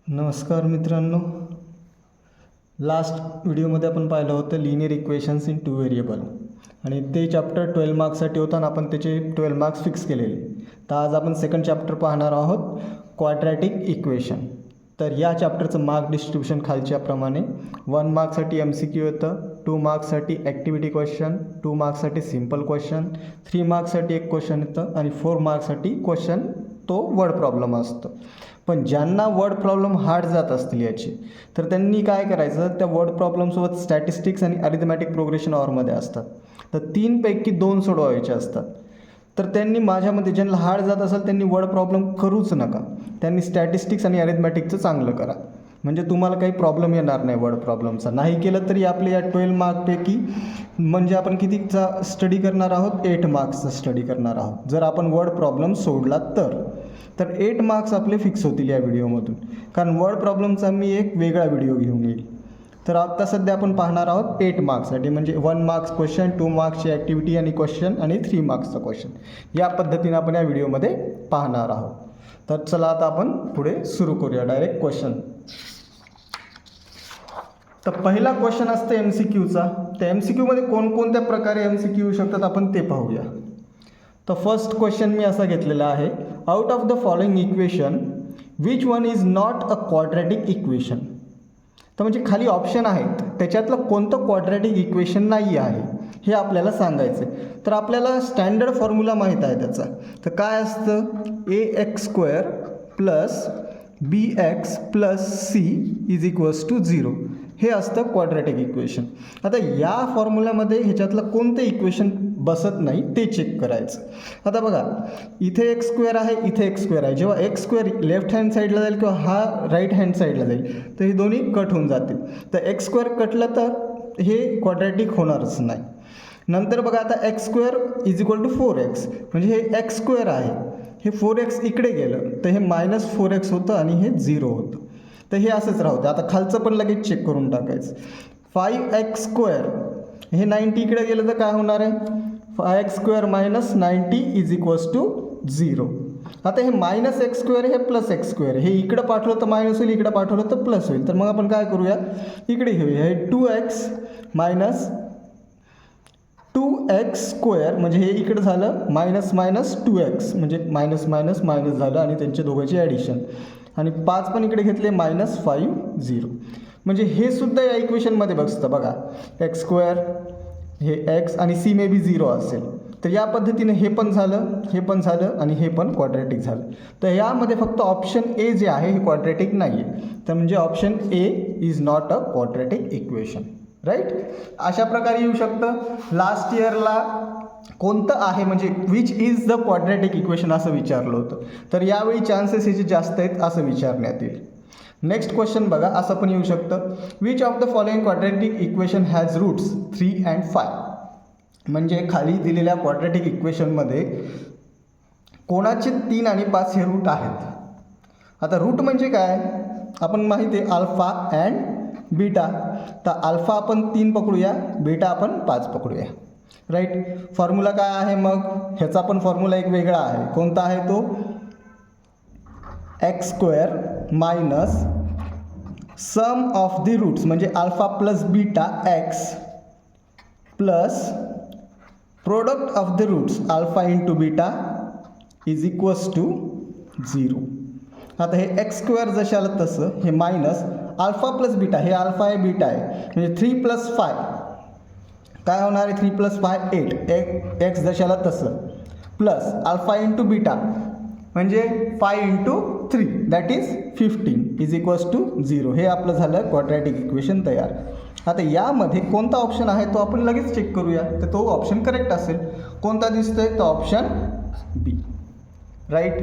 नमस्कार मित्रांनो, लास्ट व्हिडिओमध्ये आपण पाहिलं होतं linear equations in two variable आणि ते चॅप्टर 12 मार्क्ससाठी होतं आणि आपण त्याचे 12 मार्क्स फिक्स केलेले. तर आज आपण सेकंड चॅप्टर पाहणार आहोत, क्वाड्रॅटिक इक्वेशन. तर या चॅप्टरचं मार्क डिस्ट्रीब्युशन खालच्याप्रमाणे 1 मार्क्ससाठी MCQ येतं, 2 मार्क्ससाठी ॲक्टिव्हिटी क्वेश्चन, 2 मार्क्ससाठी सिम्पल क्वेश्चन, 3 मार्क्ससाठी एक क्वेश्चन येतं आणि 4 मार्क्ससाठी क्वेश्चन तो वर्ड प्रॉब्लेम असतो. पण ज्यांना वर्ड प्रॉब्लेम हार्ड जात असतील याची, तर त्यांनी काय करायचं, त्या वर्ड प्रॉब्लेमसोबत स्टॅटिस्टिक्स आणि अरिथमॅटिक प्रोग्रेशन ऑरमध्ये असतात, तर 3 पैकी 2 सोडवायचे असतात. तर त्यांनी माझ्यामध्ये ज्यांना हार्ड जात असेल त्यांनी वर्ड प्रॉब्लेम करूच नका, त्यांनी स्टॅटिस्टिक्स आणि अरिथमॅटिकचं चांगलं करा, म्हणजे तुम्हाला काही प्रॉब्लेम येणार नाही वर्ड प्रॉब्लेमचा. नाही केलं तरी आपल्या या 12 मार्कपैकी म्हणजे आपण कितीचा स्टडी करणार आहोत, 8 मार्क्सचा स्टडी करणार आहोत. जर आपण वर्ड प्रॉब्लेम सोडला तर 8 मार्क्स आपले फिक्स होतील या व्हिडिओमधून, कारण वर्ड प्रॉब्लेमचा मी एक वेगळा व्हिडिओ घेऊन येईल. तर आत्ता सध्या आपण पाहणार आहोत 8 मार्क्ससाठी, म्हणजे 1 मार्क्स क्वेश्चन, 2 मार्क्सची ॲक्टिव्हिटी आणि क्वेश्चन आणि 3 मार्क्सचा क्वेश्चन. या पद्धतीने आपण या व्हिडिओमध्ये पाहणार आहोत. तर चला आता आपण पुढे सुरू करूया डायरेक्ट क्वेश्चन. तर पहिला क्वेश्चन असतं MCQचा. त्या MCQमध्ये कोणकोणत्या प्रकारे MCQ येऊ शकतात आपण ते पाहूया. तर फर्स्ट क्वेश्चन मी असा घेतलेला आहे, out of the following equation which one is not a quadratic equation. तर म्हणजे खाली ऑप्शन आहेत, त्याच्यातलं कोणतं क्वाड्रॅटिक इक्वेशन नाही आहे हे आपल्याला सांगायचं आहे. तर आपल्याला स्टँडर्ड फॉर्म्युला माहीत आहे त्याचा. तर काय असतं, AX² plus BX plus C is equals to 0, हे असतं क्वाड्रॅटिक इक्वेशन. आता या फॉर्म्युल्यामध्ये ह्याच्यातलं कोणतं इक्वेशन बसत नाही ते चेक करायचं. आता बघा, इथे x² आहे, इथे x² आहे. जेव्हा x² लेफ्ट हँड साईडला जाईल किंवा हा राईट हँड साईडला जाईल तर हे दोन्ही कट होऊन जातील. तर x² कटलं तर हे क्वाड्रॅटिक होणारच नाही. नंतर बघा, आता x² is equal to 4x, म्हणजे हे x² आहे, हे 4x इकडे गेलं तर हे -4x होतं आणि हे 0 होतं. तर हे असंच राहतं. आता खालचं पण लगेच चेक करून टाकायचं. 5x² हे 90 इकडे गेलं तर काय होणार आहे, 5x² minus 90 is equals to 0. आता हे -x² हे +x², हे इकडं पाठवलं तर मायनस होईल, इकडं पाठवलं तर प्लस होईल. तर मग आपण काय करूया, इकडे घेऊया. हे 2x मायनस 2x² म्हणजे हे इकडं झालं मायनस मायनस 2x, म्हणजे मायनस मायनस मायनस झालं आणि त्यांच्या दोघांची ॲडिशन. आणि 5 पण इकडे घेतले, -5 0. म्हणजे हे सुद्धा या इक्वेशनमध्ये बसतं बघा, x² हे x आणि C मे बी 0 असेल. तर या पद्धतीने हे पण झालं, हे पण झालं आणि हे पण क्वाड्रॅटिक झालं. तर यामध्ये फक्त ऑप्शन A जे आहे हे क्वाड्रॅटिक नाही आहे. तर म्हणजे option A is not a quadratic equation, right. अशा प्रकारे येऊ शकतं. लास्ट इयरला कोणतं आहे म्हणजे which is the quadratic equation असं विचारलं होतं, तर यावेळी चान्सेस याचे जास्त आहेत असं विचारण्यात येईल. नेक्स्ट क्वेश्चन बघा, असं पण येऊ शकतं, which of the following quadratic equation has roots 3 and 5. म्हणजे खाली दिलेल्या क्वाड्रॅटिक इक्वेशनमध्ये कोणाचे 3 आणि 5 हे रूट आहेत. आता रूट म्हणजे काय, आपण माहिती आहे अल्फा अँड बीटा. तर अल्फा आपण 3 पकडूया, बीटा आपण 5 पकडूया, राईट. फॉर्म्युला काय आहे मग, ह्याचा पण फॉर्म्युला एक वेगळा आहे. कोणता आहे तो, x² minus sum of the roots, म्हणजे alpha plus beta x plus product of the roots alpha into beta is equals to 0. आता हे x² जशाला तसं, हे मायनस अल्फा प्लस बीटा, हे अल्फा आहे बीटा आहे, म्हणजे 3 + 5 काय होणार आहे, 3 + 5 8, x जशाला तसं, प्लस अल्फा इंटू बीटा म्हणजे 5 × 3 that is 15 is equals to 0. हे आपलं झालं क्वाड्रॅटिक इक्वेशन तयार. आता यामध्ये कोणता ऑप्शन आहे तो आपण लगेच चेक करूया. तर तो ऑप्शन करेक्ट असेल. कोणता दिसतोय, तो ऑप्शन B, राईट.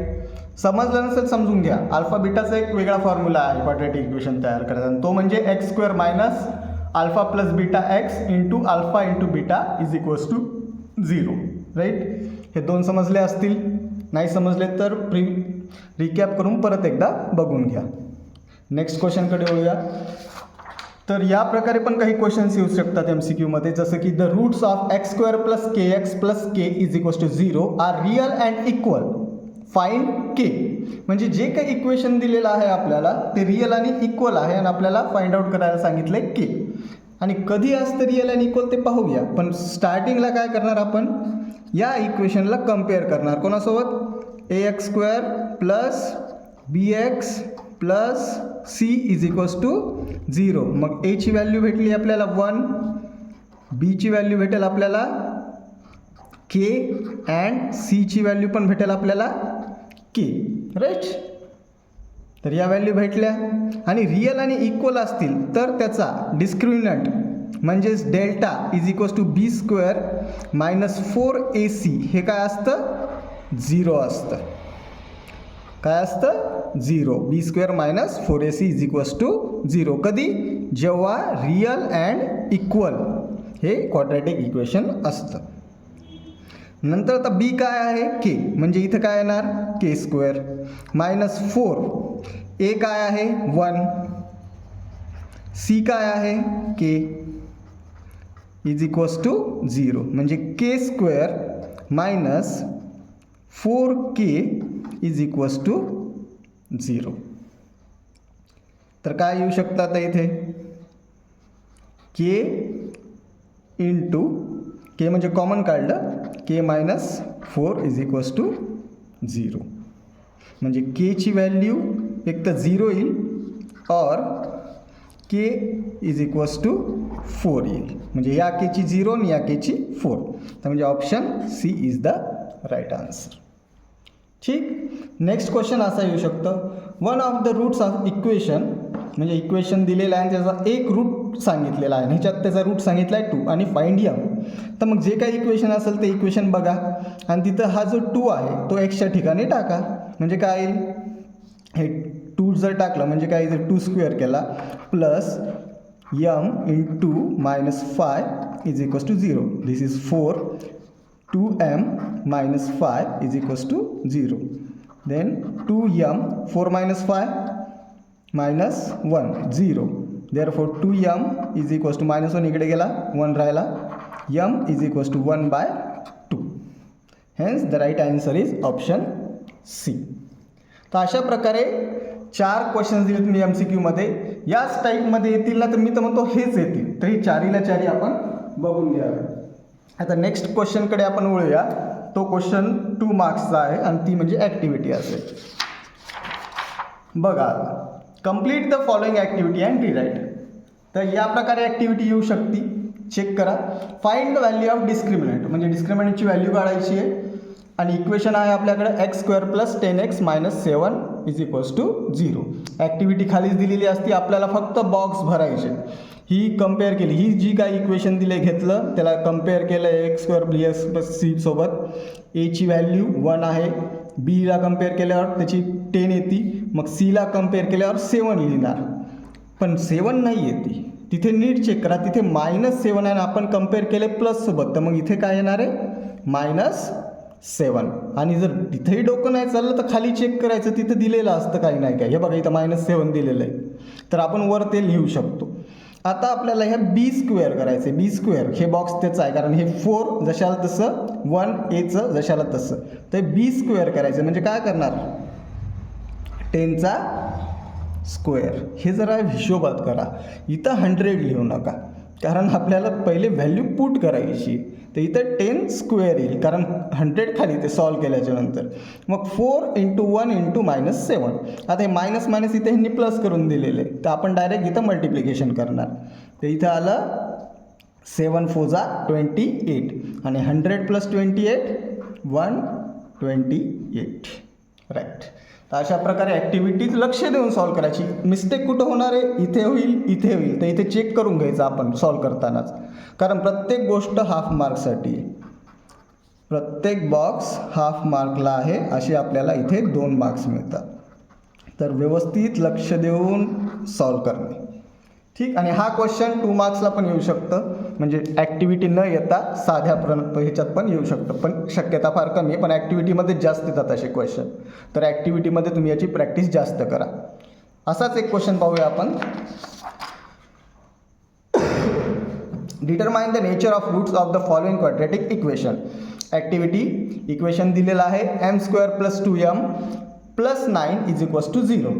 समजलं नसेल समजून घ्या, अल्फा बीटाचा एक वेगळा फॉर्म्युला आहे क्वाड्रॅटिक इक्वेशन तयार करायचा, आणि तो म्हणजे x² minus alpha plus beta x into alpha into beta is equals to 0, right. हे 2 समजले असतील. नाही समजले तर रिकॅप करून परत एकदा बघून घ्या. नेक्स्ट क्वेश्चनकडे वळूया. तर या प्रकारे पण काही क्वेश्चन्स येऊ शकतात MCQमध्ये, जसं की the roots of x² plus kx plus k is equals to 0 are real and equal find K, म्हणजे जे काही इक्वेशन दिलेलं आहे आपल्याला ते रिअल आणि इक्वल आहे आणि आपल्याला फाइंड आउट करायला सांगितलं आहे के. आणि कधी असतं रिअल आणि इक्वल ते पाहूया. पण स्टार्टिंगला काय करणार आपण, या इक्वेशनला कम्पेअर करणार कोणासोबत, ax² plus bx plus c is equals to 0. मग a ची व्हॅल्यू भेटली आपल्याला 1, b ची व्हॅल्यू भेटेल आपल्याला k अँड c ची व्हॅल्यू पण भेटेल आपल्याला k, राईट. तर या व्हॅल्यू भेटल्या आणि रिअल आणि इक्वल असतील तर त्याचा डिस्क्रिमिनंट म्हणजेच delta is equals to b² minus 4ac हे काय असतं, 0 असतं. काय असतं, 0. b² minus 4ac is equals to 0. कधी, जेव्हा रिअल अँड इक्वल हे क्वाड्रॅटिक इक्वेशन असतं. नंतर आता बी काय आहे, के, म्हणजे इथं काय येणार k² मायनस 4, ए काय आहे 1, सी काय आहे k इज इक्वल्स टू 0, म्हणजे k² minus 4k is equals to 0. तर काय येऊ शकतं आता इथे, k इंटू के म्हणजे कॉमन काढलं, के मायनस 4 इज इक्वल्स टू 0. म्हणजे के ची व्हॅल्यू एक तर 0 येईल और के इज इक्वल्स टू 4 येईल. म्हणजे या के ची 0 आणि या के ची 4. तर म्हणजे option C is the right answer. ठीक. नेक्स्ट क्वेश्चन असा येऊ शकतं, one of the roots of equation, म्हणजे इक्वेशन दिलेलं आहे आणि त्याचा एक रूट सांगितलेला आहे, ह्याच्यात त्याचा रूट सांगितला आहे 2 आणि फाइंड यम. तर मग जे काही इक्वेशन असेल ते इक्वेशन बघा आणि तिथं हा जो 2 आहे तो एक्सच्या ठिकाणी टाका. म्हणजे काय येईल, हे 2 जर टाकलं म्हणजे काय, जर 2² केला plus m into minus 5 is equals to 0. This is 4, 2m minus 5 is equals to 0. Then 2m, 4 minus 5 minus 1, 0. Therefore 2m is equals to minus 1 इकडे गेला 1 राहिला, m is equals to 1/2. Hence the right answer is option C. तर अशा प्रकारे 4 questions दिलेत मी MCQमध्ये. याच टाईपमध्ये येतील ना तर मी तर म्हणतो हेच येतील. तर ही 4ला 4 आपण बघून घ्यावे. आता नेक्स्ट क्वेश्चनकडे आपण वळूया. तो क्वेश्चन 2 मार्क्सचा आहे आणि ती म्हणजे ॲक्टिव्हिटी असेल. बघा, complete the following activity and rewrite. तर या प्रकारे ॲक्टिव्हिटी येऊ शकते. चेक करा. Find the value of discriminant, म्हणजे डिस्क्रिमिनंटची व्हॅल्यू काढायची आहे आणि इक्वेशन आहे आपल्याकडे x² plus 10x minus 7 is equals to 0. Activity खालीच दिलेली असते, आपल्याला फक्त बॉक्स भरायचे. ही कंपेअर केली, ही जी काही इक्वेशन दिले घेतलं त्याला कंपेअर केलं x² bx प्लस c सोबत. a ची व्हॅल्यू 1 आहे, b ला कंपेअर केल्यावर त्याची 10 येते, मग c ला कंपेअर केल्यावर 7 लिहिणार. पण 7 नाही येते, तिथे नीट चेक करा, तिथे -7 आहे, आपण कंपेअर केले प्लस सोबत, तर मग इथे काय येणार आहे -7. आणि जर तिथेही डोकं नाही चाललं तर खाली चेक करायचं, तिथं दिलेलं असतं काही नाही काय. हे बघा इथं -7 दिलेलं आहे, तर आपण वर ते लिहू शकतो. आता आपल्याला ह्या b² करायचं आहे. b² हे बॉक्स त्याचं आहे, कारण हे 4 जशाला तसं, 1 a जशाला तसं, तर b² करायचं म्हणजे काय करणार, 10चा स्क्वेअर. हे जरा हिशोबात करा, इथं 100 लिहू नका, कारण आपल्याला पहिले व्हॅल्यू पुट करायची. तर इथं 10 स्क्वेअर येईल, कारण 100 खाली ते सॉल्व केल्याच्या नंतर. मग 4 × 1 × -7. आता हे मायनस मायनस इथे ह्यांनी प्लस करून दिलेले, तर आपण डायरेक्ट इथं मल्टिप्लिकेशन करणार. तर इथं आलं 7 × 4 = 28 आणि 100 + 28 128. राईट. तर अशा प्रकारे ॲक्टिव्हिटीज लक्ष देऊन सॉल्व करायची. मिस्टेक कुठं होणार आहे, इथे होईल, इथे होईल, तर इथे चेक करून घ्यायचं आपण सॉल्व करतानाच, कारण प्रत्येक गोष्ट हाफ मार्कसाठी, प्रत्येक बॉक्स हाफ मार्कला आहे, असे आपल्याला इथे 2 मार्क्स मिळतात. तर व्यवस्थित लक्ष देऊन सॉल्व करणे. ठीक. आणि हा क्वेश्चन 2 मार्क्सला पण येऊ शकतं, म्हणजे ॲक्टिव्हिटी न येता साध्या ह्याच्यात पण येऊ शकतं, पण शक्यता फार कमी आहे. पण ॲक्टिव्हिटीमध्ये जास्त येतात असे क्वेश्चन, तर ॲक्टिव्हिटीमध्ये तुम्ही याची प्रॅक्टिस जास्त करा. असाच एक क्वेश्चन पाहूया आपण. Determine the nature of roots of the following quadratic equation. Activity equation दिलेलं आहे m² + 2m + 9 = 0.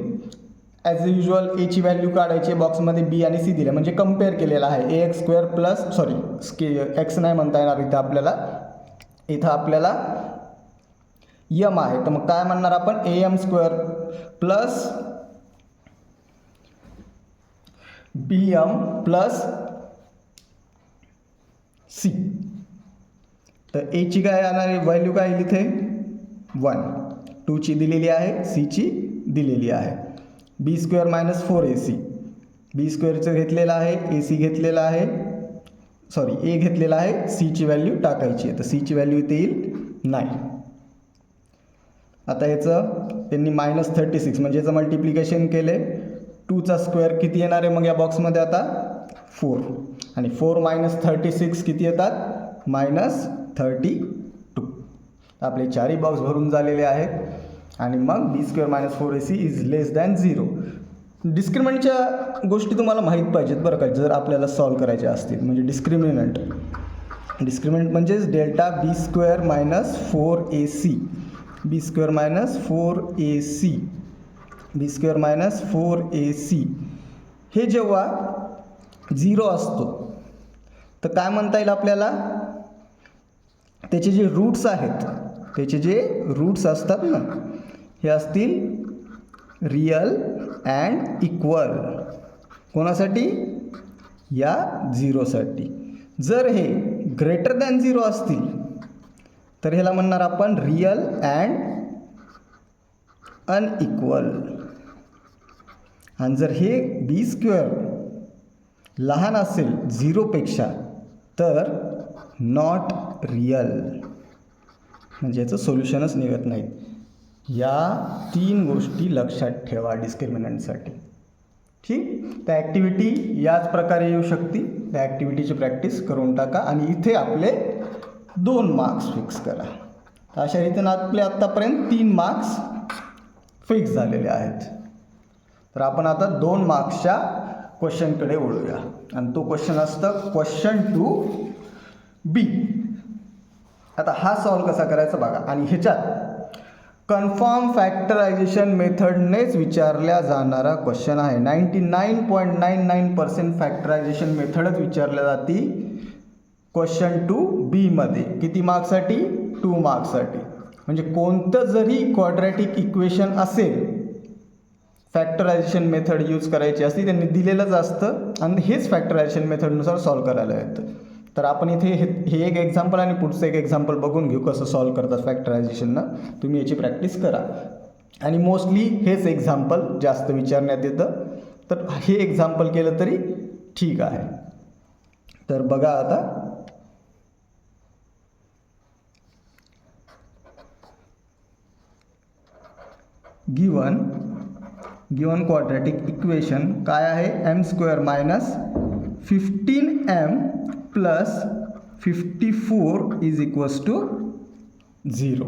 ॲज युजल एची व्हॅल्यू काढायची, बॉक्समध्ये बी आणि सी दिले म्हणजे कंपेअर केलेलं आहे. एक्स नाही म्हणता येणार इथं आपल्याला यम आहे, तर मग काय म्हणणार आपण am² + bm + c. तर एची काय येणार आहे व्हॅल्यू, काय येईल इथे 1, 2ची दिलेली आहे, सीची दिलेली आहे. b² - 4ac, b² घेतलेला आहे, ac घेतलेला आहे, a घेतलेला आहे, सीची व्हॅल्यू टाकायची आहे, तर सीची व्हॅल्यू इथे येईल 9. आता याचं त्यांनी -36 म्हणजे याचं मल्टिप्लिकेशन केले, 2चा स्क्वेअर किती येणार आहे मग या बॉक्समध्ये आता 4, आणि 4 - 36 किती येतात -32. आपले चारही बॉक्स भरून झालेले आहेत. आणि मग b² - 4ac > 0. डिस्क्रिमिनंटच्या गोष्टी तुम्हाला माहीत पाहिजेत बरं का, जर आपल्याला सॉल्व करायचे असतील. म्हणजे डिस्क्रिमिनंट म्हणजेच delta b² - 4ac, b² - 4ac हे जेव्हा 0 असतो तर काय म्हणता येईल आपल्याला, त्याचे जे रूट्स असतात ना, हे असतील रियल अँड इक्वल. कोणासाठी, या 0साठी. जर हे > 0 असतील तर ह्याला म्हणणार आपण रियल अँड अनइक्वल. आणि जर हे b² लहान असेल 0पेक्षा तर नॉट रियल, म्हणजे याचं सोल्युशनच निघत नाही. या 3 गोष्टी लक्षात ठेवा डिस्क्रिमिनंटसाठी. ठीक, त्या ॲक्टिव्हिटी याच प्रकारे येऊ शकते. त्या ॲक्टिव्हिटीची प्रॅक्टिस करून टाका आणि इथे आपले 2 मार्क्स फिक्स करा. अशा रीतीनं आपले आत्तापर्यंत 3 मार्क्स फिक्स झालेले आहेत. तर आपण आता 2 मार्क्सच्या क्वेश्चनकडे वळूया, आणि तो क्वेश्चन असतं क्वेश्चन 2b. आता हा सॉल्व कसा करायचा बघा, आणि ह्याच्यात कन्फर्म फॅक्टरायझेशन मेथडनेच विचारल्या जाणारा क्वेश्चन आहे. 99.99% फॅक्टरायझेशन मेथडच विचारल्या जाते क्वेश्चन 2b मध्ये. किती मार्क्ससाठी, 2 मार्क्ससाठी. म्हणजे कोणतं जरी क्वाड्रॅटिक इक्वेशन असेल, फॅक्टरायझेशन मेथड यूज करायची असते, त्यांनी दिलेलंच असतं आणि हेच फॅक्टरायझेशन मेथडनुसार सॉल्व करायला येतं. तर आपण इथे हे एक एक्झाम्पल आणि पुढचं एक एक्झाम्पल बघून घेऊ कसं सॉल्व करतात फॅक्टरायझेशननं. तुम्ही याची प्रॅक्टिस करा. आणि मोस्टली हेच एक्झाम्पल जास्त विचारण्यात येतं, तर हे एक्झाम्पल केलं तरी ठीक आहे. तर बघा आता, गिवन क्वाड्रॅटिक इक्वेशन काय आहे, m² - 15m + 54 = 0.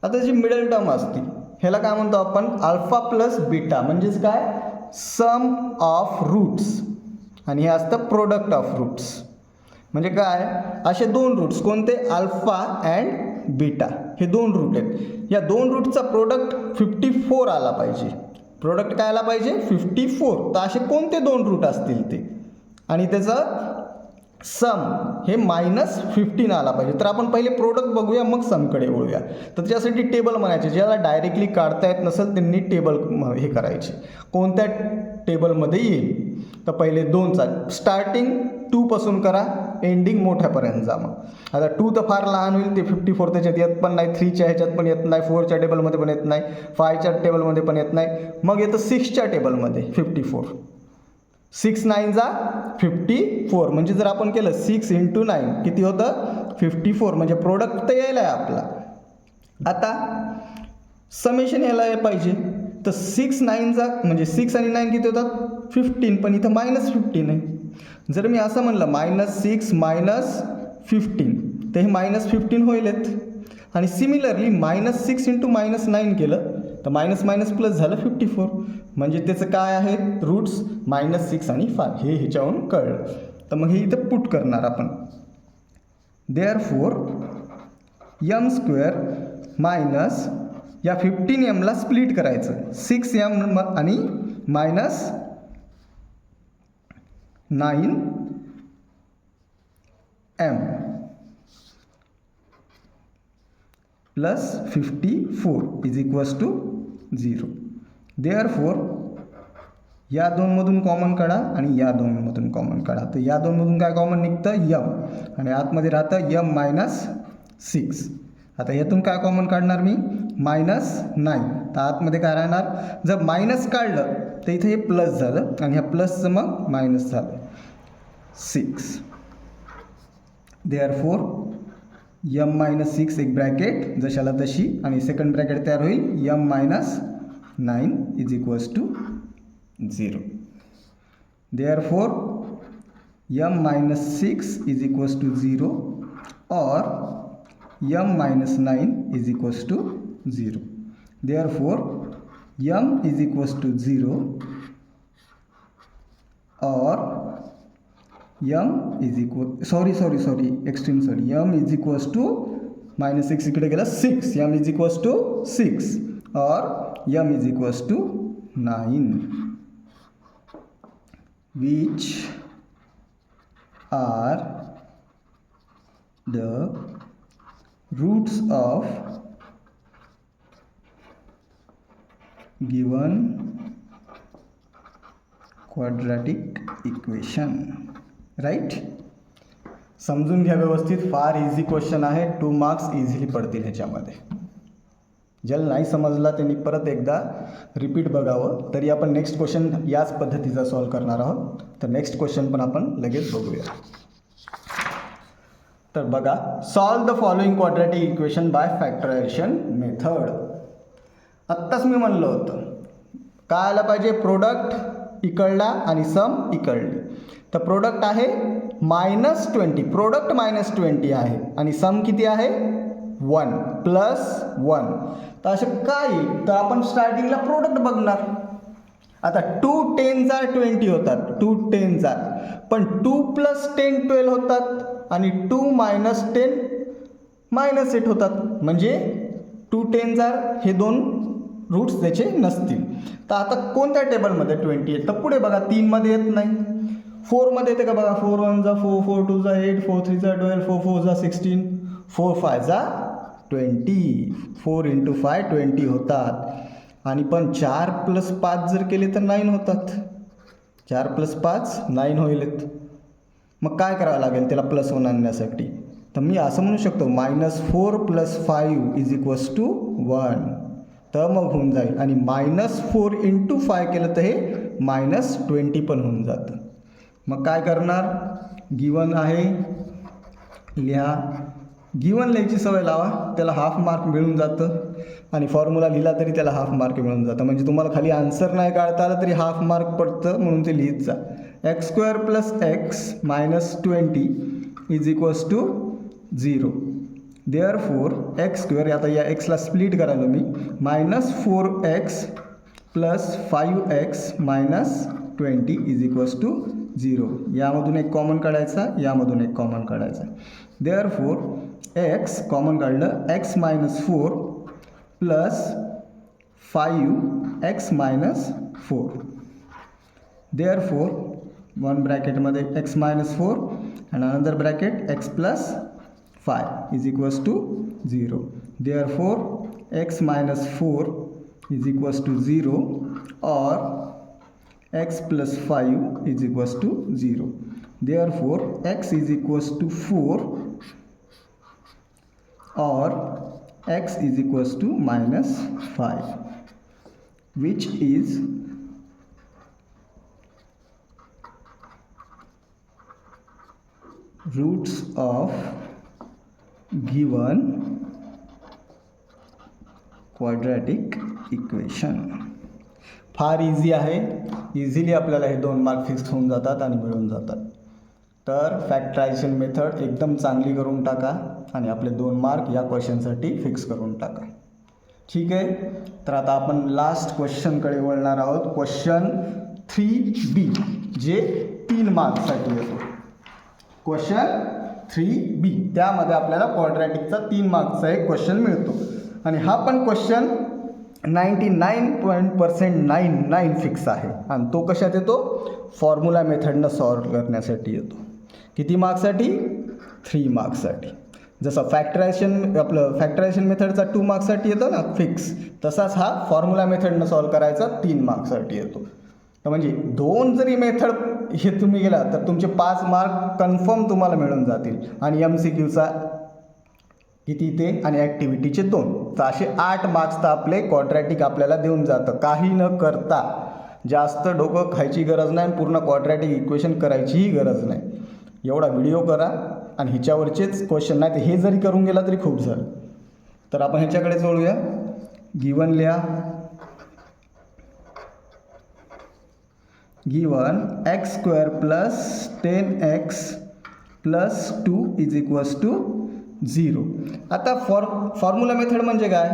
आता जी मिडल टर्म असते ह्याला काय म्हणतो आपण, अल्फा प्लस बीटा, म्हणजेच काय, सम ऑफ रूट्स, आणि हे असतं प्रोडक्ट ऑफ रूट्स. म्हणजे काय, असे 2 रूट्स, कोणते, अल्फा अँड बीटा, हे 2 रूट आहेत. या 2 रूटचा प्रोडक्ट 54 आला पाहिजे. प्रोडक्ट काय आला पाहिजे, 54. तर असे कोणते 2 रूट असतील ते, आणि त्याचं सम हे -15 आला पाहिजे. तर आपण पहिले प्रोडक्ट बघूया, मग समकडे वळूया. तर त्यासाठी टेबल म्हणायचे. ज्याला डायरेक्टली काढता येत नसेल त्यांनी टेबल हे करायचे. कोणत्या टेबलमध्ये येईल, तर पहिले 2चा स्टार्टिंग 2 पासून करा, एंडिंग मोठ्यापर्यंत जा. मग आता 2 तर फार लहान होईल, ते 54 त्याच्यात येत पण नाही, 3च्या ह्याच्यात पण येत नाही, 4च्या टेबलमध्ये पण येत नाही, 5च्या टेबलमध्ये पण येत नाही. मग येतं 6च्या टेबलमध्ये 54. 6 9 जा 54. म्हणजे जर आपण केलं 6 × 9 किती होतं, 54. म्हणजे प्रोडक्ट तर यायला आहे आपला. आता समेशन यायला पाहिजे, तर 6 9 जा म्हणजे 6 आणि 9 किती होतात, 15. पण इथं -15 आहे. जर मी असं म्हणलं -6 - 15 तर हे -15 होईलच. आणि सिमिलरली -6 × -9 केलं तर मायनस प्लस झालं 54. म्हणजे त्याचं काय आहे, रूट्स -6 आणि 5, हे ह्याच्यावरून कळलं. तर मग हे इथं पुट करणार आपण. देअरफॉर एम स्क्वेअर मायनस या 15mला स्प्लिट करायचं 6m आणि minus 9m plus 54 is equals to 0. Therefore या दोनमधून कॉमन काढा आणि या दोनमधून कॉमन काढा. तर या दोनमधून काय कॉमन निघतं यम आणि आतमध्ये राहतं यम मायनस 6. आता यातून काय कॉमन काढणार मी मायनस 9. तर आतमध्ये काय राहणार जर मायनस काढलं तर इथे हे प्लस झालं आणि ह्या प्लसचं मग मायनस झालं 6. देअरफोर यम मायनस 6 एक ब्रॅकेट जशाला तशी आणि सेकंड ब्रॅकेट तयार होईल m minus 9 is equals to 0. Therefore, m minus 6 is equals to 0 or m minus 9 is equals to 0. Therefore, m is equals to 0 or m is equal m is equals to minus 6 इकडे गेला 6 m is equals to 6 or m is equals to 9. Which are the roots of given quadratic equation. Right. समजून घ्या व्यवस्थित. फार easy question आहे. 2 marks easily पडतील ह्याच्यामध्ये. ज्याला नाही समजला त्यांनी परत एकदा रिपीट बघावं. तरी आपण नेक्स्ट क्वेश्चन याच पद्धतीचा सॉल्व करणार आहोत. तर नेक्स्ट क्वेश्चन पण आपण लगेच बघूया. तर बघा, solve the following quadratic equation by factorisation method. आत्ताच मी म्हणलं होतं काय आलं पाहिजे, प्रोडक्ट इकडला आणि सम इकडली. तर प्रोडक्ट आहे -20, प्रोडक्ट -20 आहे आणि सम किती आहे 1 + 1. तर असे काय तर आपण स्टार्टिंगला प्रोडक्ट बघणार. आता 2 10 जार 20 होतात, 2 10 जार, पण 2 + 10 12 होतात आणि 2 - 10 -8 होतात. म्हणजे 2 10 जार हे दोन रूट्स त्याचे नसतील. तर आता कोणत्या टेबलमध्ये 20 आहेत तर पुढे बघा 3 मध्ये येत नाही. 4 मध्ये येते का बघा, 4 1 जा 4, 4 2 जा 8, 4 3 जा 12, 4 4 जा 16, 4 5 जा 20. 4 × 5 20 होतात. आणि पण 4 + 5 जर केले तर 9 होतात. 4 + 5 9 होईलेत. मग काय करावं लागेल त्याला +1 आणण्यासाठी. तर मी असं म्हणू शकतो -4 + 5 इज इक्वल्स टू 1. तर मग होऊन जाईल. आणि -4 × 5 केलं तर हे -20 पण होऊन जातं. मग काय करणार, गिवन आहे लिहा. गिवन लिहायची सवय लावा, त्याला हाफ मार्क मिळून जातं. आणि फॉर्म्युला लिहिला तरी त्याला हाफ मार्क मिळून जातं. म्हणजे तुम्हाला खाली आन्सर नाही काढता आलं तरी हाफ मार्क पडतं, म्हणून ते लिहित जा. x² + x - 20 is equals to 0. Therefore x², आता या एक्सला स्प्लिट करायला मी, -4x + 5x - 20 is equals to 0. यामधून एक कॉमन काढायचा, यामधून एक कॉमन काढायचा. देअरफोर x कॉमन काढलं, x - 4 + 5x - 4. देअरफोर वन ब्रॅकेटमध्ये x - 4 आणि another bracket x + 5 is equals to 0. Therefore x - 4 is equals to 0 और x + 5 is equals to 0. Therefore, x is equals to 4 or x is equals to -5, which is roots of given quadratic equation. फार easy आहे. Easily आपल्याला हे 2 mark fix होऊन जातात आणि मिळून जातात. तर फॅक्टरायझेशन मेथड एकदम चांगली करून टाका आणि आपले 2 मार्क या क्वेश्चनसाठी फिक्स करून टाका. ठीक आहे. तर आता आपण लास्ट क्वेश्चनकडे वळणार आहोत. क्वेश्चन 3B जे 3 मार्क्ससाठी येतो. Question 3b. त्यामध्ये आपल्याला क्वाड्रॅटिकचा 3 मार्क्सचा एक क्वेश्चन मिळतो आणि हा पण क्वेश्चन 99.99 फिक्स आहे आणि तो कशात येतो? फॉर्म्युला मेथडनं सॉल्व करण्यासाठी येतो. किती मार्क्ससाठी? 3 मार्क्ससाठी. जसं फॅक्टरायझेशन मेथडचा 2 मार्क्ससाठी येतो ना फिक्स, तसाच हा फॉर्म्युला मेथडनं सॉल्व करायचा 3 मार्क्ससाठी येतो. तर म्हणजे 2 जरी मेथड हे तुम्ही गेला तर तुमचे 5 मार्क कन्फर्म तुम्हाला मिळून जातील आणि MCQचा किती ते आणि ॲक्टिव्हिटीचे 2, तर असे 8 मार्क्स तर आपले क्वाड्रॅटिक आपल्याला देऊन जातं. काही न करता जास्त डोकं खायची गरज नाही, पूर्ण क्वाड्रॅटिक इक्वेशन करायचीही गरज नाही. एवढा व्हिडिओ करा आणि ह्याच्यावरचेच क्वेश्चन, नाही तर हे जरी करून गेला तरी खूप झालं. तर आपण ह्याच्याकडे जोडूया. गिवन लिहा. Given x² + 10x + 2 = 0. आता फॉर्म्युला मेथड म्हणजे काय?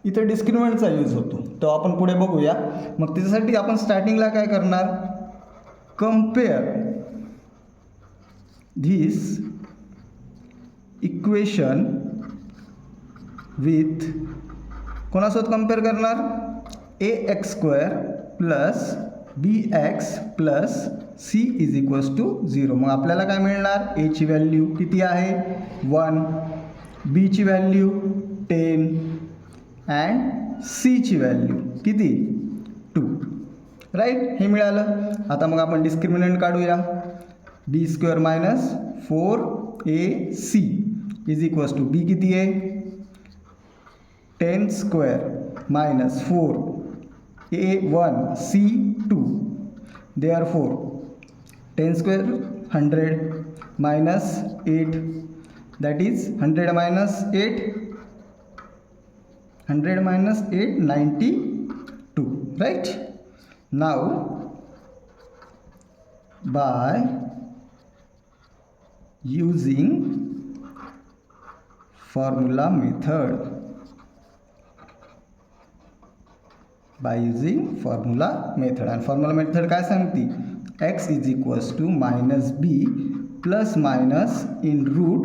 इथं डिस्क्रिमिनंटचा यूज होतो, तो आपण पुढे बघूया. मग त्याच्यासाठी आपण स्टार्टिंगला काय करणार? कम्पेअर धिस इक्वेशन विथ कोणासोबत कम्पेअर करणार? ax² + bx + c = 0. मग आपल्याला काय मिळणार? a ची व्हॅल्यू किती आहे? 1, b ची व्हॅल्यू 10 अँड c ची व्हॅल्यू किती? 2. राईट, हे मिळालं. आता मग आपण डिस्क्रिमिनंट काढूया. b² - 4ac = b किती आहे? 10² - 4a1 c2. Therefore 10² 100 - 8, that is 100 - 8 92. Right? Now by using formula method, and formula method काय सांगते? x = -b ± in root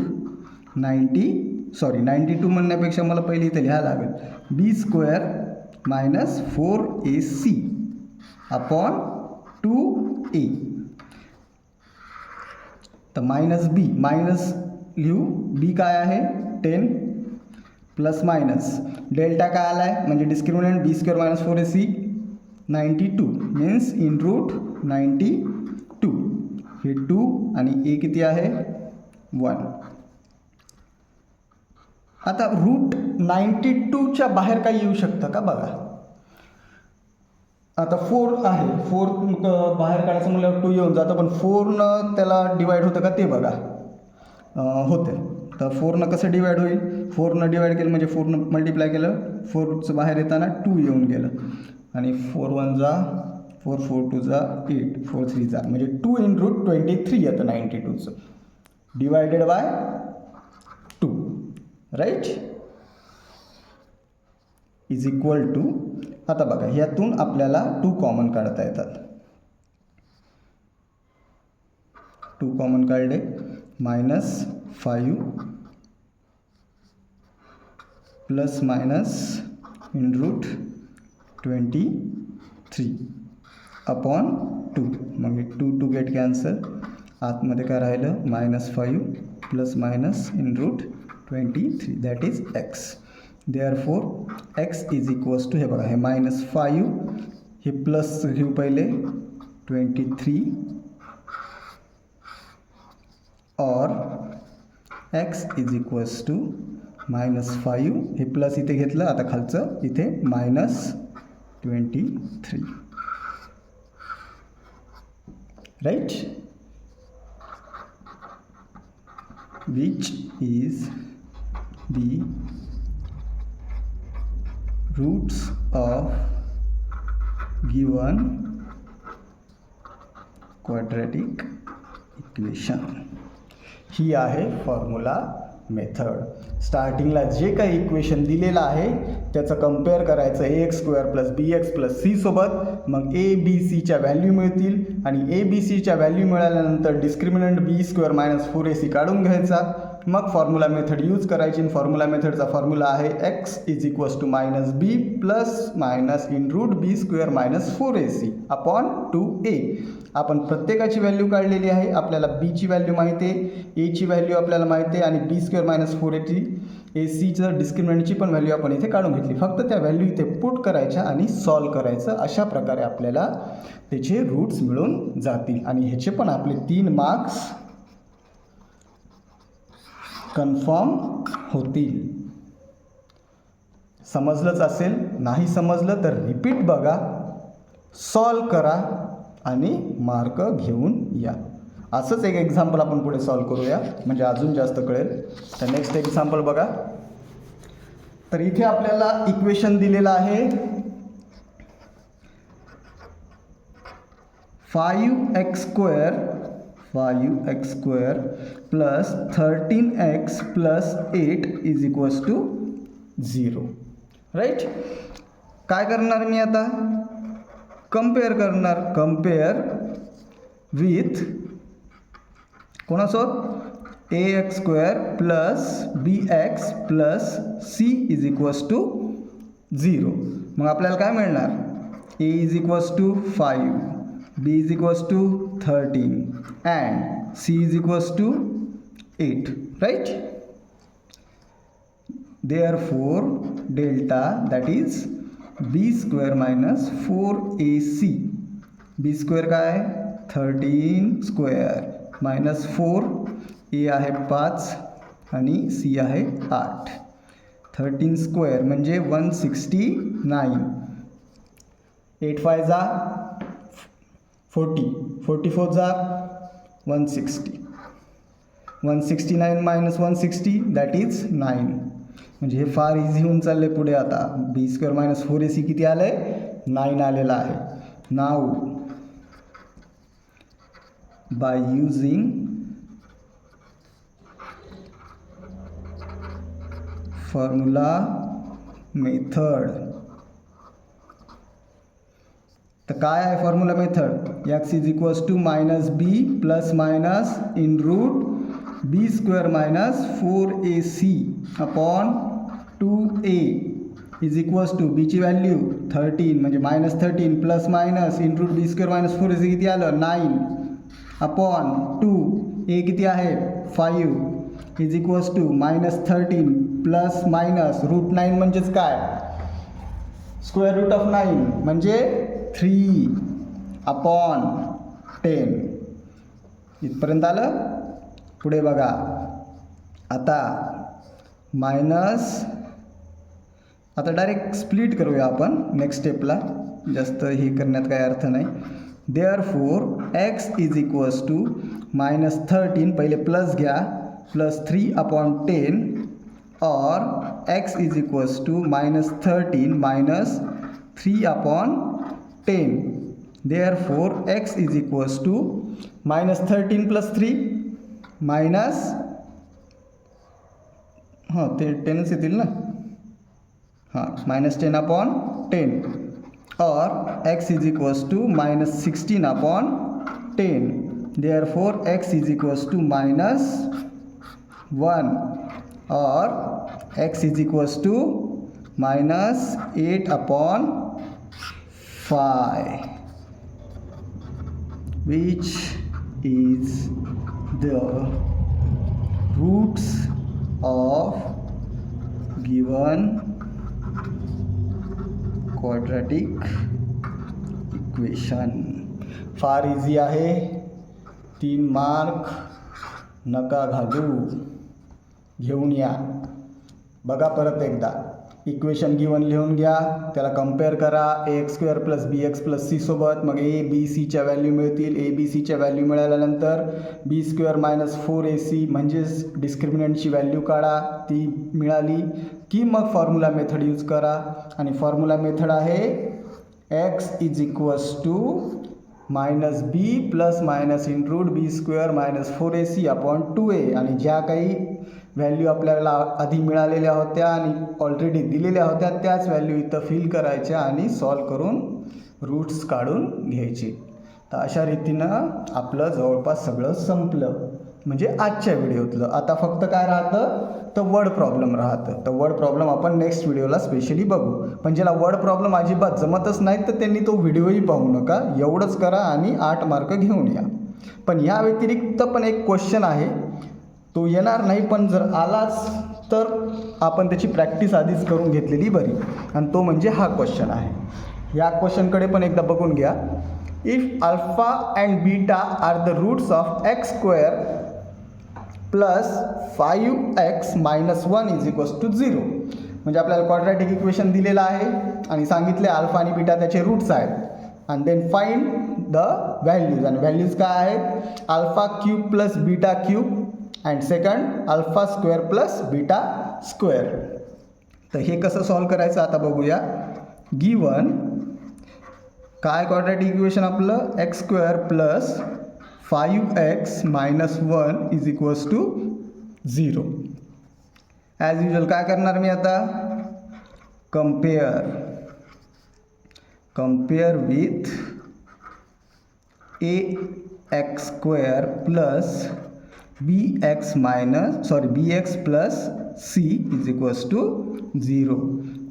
92 म्हणण्यापेक्षा मला पहिले इथे लिहायला लागेल b² - 4ac upon 2a. तर -b मायनस लिहू. b काय आहे? 10 प्लस मायनस डेल्टा काय आला आहे म्हणजे discriminant b² - 4ac 92 means in route 92. हे 2 आणि a किती आहे? 1. आता रूट 92च्या बाहेर काही येऊ शकतं का बघा. आता 4 आहे, 4 बाहेर काढायचं म्हटल्यावर 2 येऊन जातं, पण 4न त्याला डिवाईड होतं का ते बघा. होते. तर 4न कसं डिवाईड होईल? 4न डिवाईड केलं म्हणजे 4न मल्टिप्लाय केलं, 4चं बाहेर येताना 2 येऊन गेलं आणि 4 1 जा 4 4 2 जा 8 4 3 जा म्हणजे 2 इन रूट 23 येतं 92चं divided by 2. Right? Is equal to, आता बघा ह्यातून आपल्याला 2 कॉमन काढता येतात. 2 कॉमन काढले -5 plus minus in root 23 upon 2. मग 2 गेट कॅन्सल. आतमध्ये काय राहिलं? -5 plus minus in root 23 that is x. Therefore x = हे बघा हे -5 हे प्लस घेऊ पहिले 23 और x = -5 हे प्लस इथे घेतलं, आता खालचं इथे -23. Right? Which is the roots of given quadratic equation. ही आहे फॉर्म्युला मेथड. स्टार्टिंगला जे काही इक्वेशन दिलेलं आहे त्याचं कंपेअर करायचं ax² + bx + c सोबत. मग a b c च्या व्हॅल्यू मिळतील आणि a b c च्या व्हॅल्यू मिळाल्यानंतर डिस्क्रिमिनंट b² - 4ac काढून घ्यायचा. मग फॉर्म्युला मेथड यूज करायची. फॉर्म्युला मेथडचा फॉर्म्युला आहे x = -b ± (b² - 4ac) upon 2a. आपण प्रत्येकाची व्हॅल्यू काढलेली आहे. आपल्याला b ची व्हॅल्यू माहिती आहे, a ची व्हॅल्यू आपल्याला माहिती आहे आणि b² - 4ac डिस्क्रिमिनंटची पण व्हॅल्यू आपण इथे काढून घेतली. फक्त त्या व्हॅल्यू इथे पुट करायच्या आणि सॉल्व करायचं. अशा प्रकारे आपल्याला त्याचे रूट्स मिळून जातील आणि ह्याचे पण आपले 3 मार्क्स कन्फर्म होतील. समजलंच असेल, नाही समजलं तर रिपीट बघा, सॉल्व करा आणि मार्क घेऊन या. असंच एक एक्झाम्पल आपण पुढे सॉल्व करूया म्हणजे अजून जास्त कळेल. तर नेक्स्ट एक्झाम्पल बघा. तर इथे आपल्याला इक्वेशन दिलेलं आहे 5x² plus 13x plus 8 = 0. Right. काय करणार मी आता? कंपेअर करणार. कंपेअर विथ कोणासोबत? ax² plus bx plus c = 0. मग आपल्याला काय मिळणार? a = 5, b = 13 and c = 8. Right? Therefore delta, that is b² - 4ac. b² काय? 13² - 4, a आहे 5 आणि c आहे 8. 13² म्हणजे 169. 8 5 जा 40, 44 जा 160. 169 - 160 दॅट इज 9. म्हणजे हे फार इझी होऊन चालले पुढे. आता b² - 4ac किती आलं आहे? 9 आलेलं आहे. नाव by using formula method. तर काय आहे formula method? x = -b ± (b² - 4ac) upon 2a = b ची व्हॅल्यू 13 म्हणजे -13 प्लस मायनस (b² - 4ac) किती आलं? 9 अपॉन 2, a किती आहे? 5 = -13 प्लस मायनस √9 म्हणजेच काय? √9 म्हणजे 3 अपॉन 10. इथपर्यंत आलं. पुढे बघा. आता मायनस, आता डायरेक्ट स्प्लिट करूया आपण नेक्स्ट स्टेपला. जास्त हे करण्यात काही अर्थ नाही. Therefore x = -13, पहिले प्लस घ्या, प्लस 3 अपॉन 10 और x = -13 - 3 upon 10. Therefore x = -13 + 3 minus, हां ते 10च येतील ना. हां -10 अपॉन 10 और x = -16 अपॉन 10. Therefore x = -1 और x = -8 upon 5, which is the roots of given quadratic equation. फार इझी आहे. 3 मार्क नका घालू, घेऊन या. बघा परत एकदा. इक्वेशन गिवन लिहून घ्या, त्याला कंपेअर करा ax² + bx + c सोबत. मग a b c च्या व्हॅल्यू मिळतील. a b c च्या व्हॅल्यू मिळाल्यानंतर b² - 4ac म्हणजेच डिस्क्रिमिनंटची व्हॅल्यू काढा. ती मिळाली की मग फॉर्म्युला मेथड यूज करा. आणि फॉर्म्युला मेथड आहे x = -b ± (b² - 4ac) upon 2a. आणि ज्या काही व्हॅल्यू आपल्याला आधी मिळालेल्या होत्या आणि ऑलरेडी दिलेल्या होत्या त्याच व्हॅल्यू इथं फिल करायच्या आणि सॉल्व करून रूट्स काढून घ्यायचे. तर अशा रीतीनं आपलं जवळपास सगळं संपलं म्हणजे आजच्या व्हिडिओतलं. आता फक्त काय राहतं तर वर्ड प्रॉब्लेम राहतं. तर वर्ड प्रॉब्लेम आपण नेक्स्ट व्हिडिओला स्पेशली बघू. पण ज्याला वर्ड प्रॉब्लेम अजिबात जमतच नाहीत तर त्यांनी तो व्हिडिओही पाहू नका. एवढंच करा आणि 8 मार्क घेऊन या. पण या व्यतिरिक्त पण एक क्वेश्चन आहे, तो येणार नाही पण जर आलाच तर आपण त्याची प्रॅक्टिस आधीच करून घेतलेली बरी. आणि तो म्हणजे हा क्वेश्चन आहे. या क्वेश्चनकडे पण एकदा बघून घ्या. If alpha and beta are the roots of x square plus 5x minus 1 is equals to 0. म्हणजे आपल्याला क्वाड्रॅटिक इक्वेशन दिलेलं आहे आणि सांगितले अल्फा आणि बीटा त्याचे रूट्स आहेत आणि देन फाइंड द व्हॅल्यूज. आणि व्हॅल्यूज काय आहेत? Alpha cube plus beta cube and second alpha square plus beta square. तर हे कसं सॉल्व करायचं आता बघूया. गिवन काय क्वाड्रॅटिक इक्वेशन आपलं x square plus 5x minus 1 is equals to 0. As usual काय करणार मी आता? Compare with ax square plus bx plus c is equals to 0.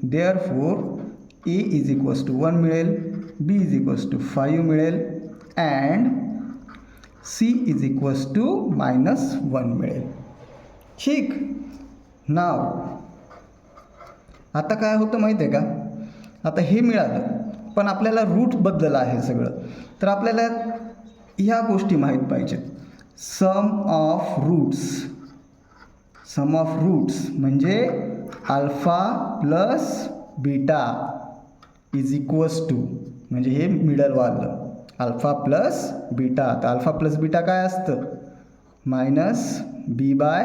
Therefore a is equals to 1 मिळेल, b इज इक्वल्स टू 5 मिळेल and c is equals to minus 1 मिळेल. ठीक. नाव आता काय होतं माहीत आहे का? आता हे मिळालं पण आपल्याला रूटबद्दल आहे सगळं. तर आपल्याला ह्या गोष्टी माहीत पाहिजेत. सम ऑफ रूट्स म्हणजे alpha plus beta is equals to, म्हणजे हे मिडलवालं अल्फा प्लस बीटा. तर अल्फा प्लस बीटा काय असतं? Minus B by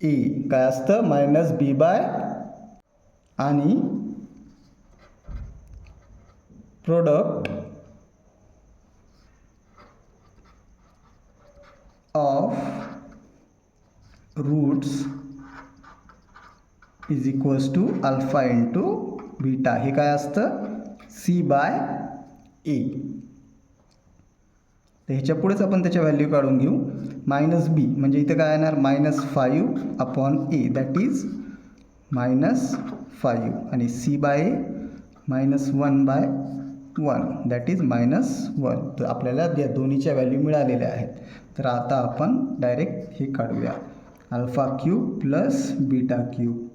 A. काय असतं? मायनस बी बाय आणि product of roots is equals to alpha into beta. हे काय असतं? C by A. तर ह्याच्या पुढेच आपण त्याच्या व्हॅल्यू काढून घेऊ. मायनस बी म्हणजे इथं काय येणार? Minus 5 upon A that is minus 5 आणि C by A minus 1 by 1 that is minus 1. तर आपल्याला या दोन्हीच्या व्हॅल्यू मिळालेल्या आहेत. तर आता आपण डायरेक्ट हे काढूया alpha cube plus beta cube.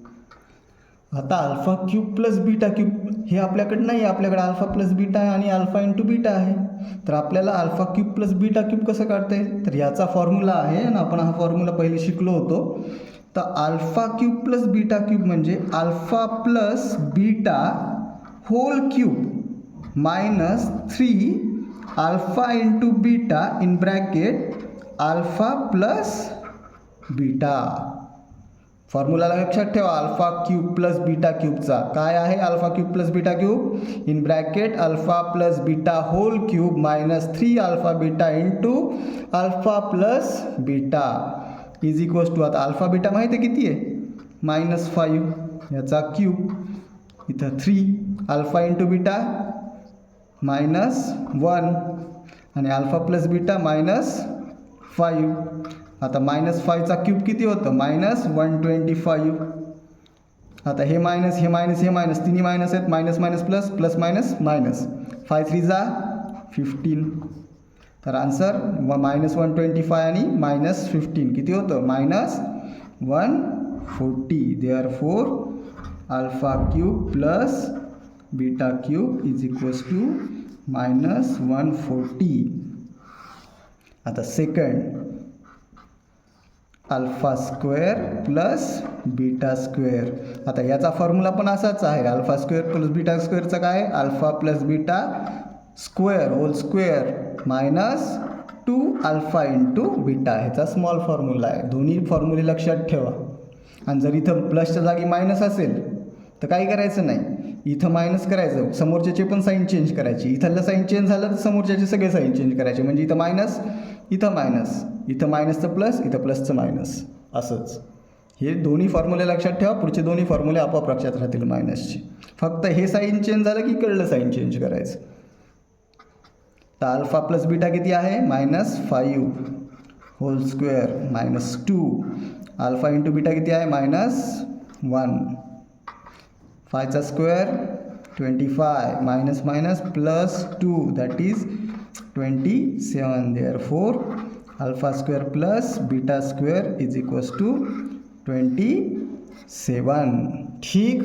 आता alpha cube plus beta cube हे आपल्याकडे नाही आहे. आपल्याकडे अल्फा प्लस बीटा आहे आणि अल्फा इंटू बीटा आहे. तर आपल्याला alpha cube plus beta cube कसं काढता येईल? तर याचा फॉर्म्युला आहे आणि आपण हा फॉर्म्युला पहिले शिकलो होतो. तर alpha cube plus beta cube म्हणजे alpha plus beta whole cube minus 3 alpha into beta in bracket alpha plus beta. Formula लक्षात ठेवा. अल्फा क्यूब प्लस बीटा क्यूबचा काय आहे? Alpha cube plus beta cube in bracket alpha plus beta whole cube minus 3 alpha beta into alpha plus beta is equals to. आता alpha beta माहिती आहे किती आहे? मायनस 5 याचा क्यूब इथं 3 अल्फा इंटू बीटा मायनस 1 आणि अल्फा प्लस बीटा मायनस 5. आता minus 5चा cube किती होतं? मायनस 125. आता हे मायनस हे मायनस हे मायनस तिन्ही मायनस आहेत. Minus minus plus plus minus minus 5 3 जा 15. तर आन्सर मायनस 125 आणि मायनस 15 किती होतं? Minus 140. Therefore alpha cube plus beta cube is equals to minus 140. आता second alpha square plus beta square. आता याचा फॉर्म्युला पण असाच आहे. अल्फा स्क्वेअर प्लस बीटा स्क्वेअरचा काय आहे? Alpha plus beta square whole square minus 2 alpha into beta. ह्याचा स्मॉल फॉर्म्युला आहे. दोन्ही फॉर्म्युले लक्षात ठेवा. आणि जर इथं प्लसच्या जागी मायनस असेल तर काही करायचं नाही. इथं मायनस करायचं, समोरच्याचे पण साईन चेंज करायची. इथलं साईन चेंज झालं तर समोरच्याचे सगळे साईन चेंज करायचे. म्हणजे इथं मायनस, इथं मायनस, इथं मायनसचं प्लस, इथं प्लसचं मायनस असंच हे दोन्ही फॉर्म्युले लक्षात ठेवा, पुढचे दोन्ही फॉर्म्युले आपोआप लक्षात राहतील मायनसचे. फक्त हे साईन चेंज झालं की कळलं साईन चेंज करायचं. तर अल्फा प्लस बीटा किती आहे -5 whole square -2. Alpha into beta किती आहे -1. 5चा square 25 minus minus plus 2 that is 27. Therefore alpha square plus beta square is equals to 27. ठीक.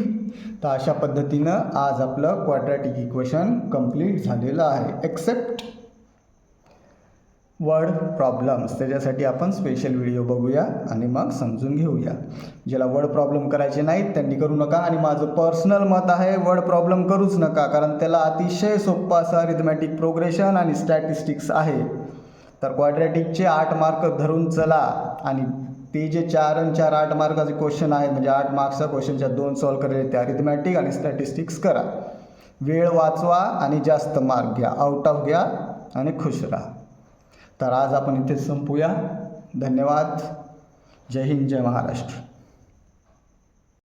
तर अशा पद्धतीनं आज आपलं क्वाड्रॅटिक इक्वेशन कंप्लीट झालेलं आहे एक्सेप्ट वर्ड प्रॉब्लेम्स. त्याच्यासाठी आपण स्पेशल व्हिडिओ बघूया आणि मग समजून घेऊया. ज्याला वर्ड प्रॉब्लेम करायचे नाहीत त्यांनी करू नका. आणि माझं पर्सनल मत आहे वर्ड प्रॉब्लेम करूच नका, कारण त्याला अतिशय सोप्पा असा अरिथमॅटिक प्रोग्रेशन आणि स्टॅटिस्टिक्स आहे. तर क्वाड्रॅटिकचे 8 मार्क धरून चला आणि ते जे 4 आणि 4 8 मार्काचे क्वेश्चन आहेत म्हणजे 8 मार्क्सच्या क्वेश्चनच्या 2 सॉल्व करायचे ते अरिथमॅटिक आणि स्टॅटिस्टिक्स करा. वेळ वाचवा आणि जास्त मार्क घ्या, आउट ऑफ घ्या आणि खुश राहा. तर आज आपण इथेच संपूया. धन्यवाद. जय हिंद, जय महाराष्ट्र.